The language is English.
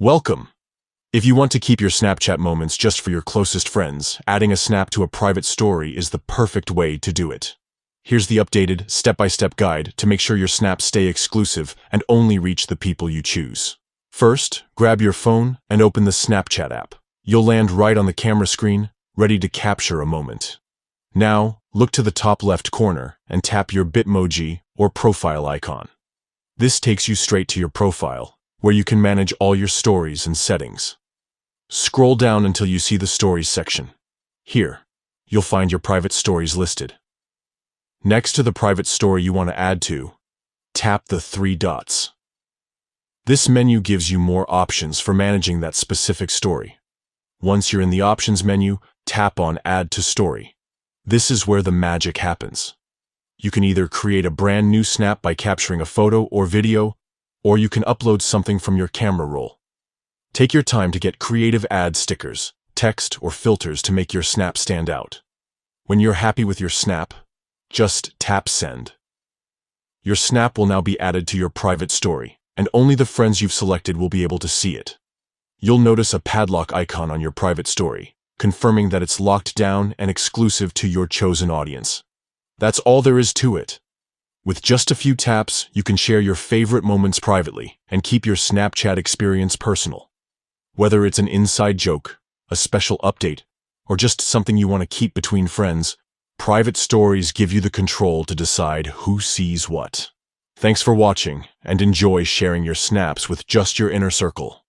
Welcome! If you want to keep your Snapchat moments just for your closest friends, adding a snap to a private story is the perfect way to do it. Here's the updated, step-by-step guide to make sure your snaps stay exclusive and only reach the people you choose. First, grab your phone and open the Snapchat app. You'll land right on the camera screen, ready to capture a moment. Now, look to the top left corner and tap your Bitmoji or profile icon. This takes you straight to your profile, where you can manage all your stories and settings. Scroll down until you see the Stories section. Here, you'll find your private stories listed. Next to the private story you want to add to, tap the three dots. This menu gives you more options for managing that specific story. Once you're in the Options menu, tap on Add to Story. This is where the magic happens. You can either create a brand new snap by capturing a photo or video, or you can upload something from your camera roll. Take your time to get creative ad stickers, text, or filters to make your snap stand out. When you're happy with your snap, just tap Send. Your snap will now be added to your private story, and only the friends you've selected will be able to see it. You'll notice a padlock icon on your private story, confirming that it's locked down and exclusive to your chosen audience. That's all there is to it. With just a few taps, you can share your favorite moments privately and keep your Snapchat experience personal. Whether it's an inside joke, a special update, or just something you want to keep between friends, private stories give you the control to decide who sees what. Thanks for watching, and enjoy sharing your snaps with just your inner circle.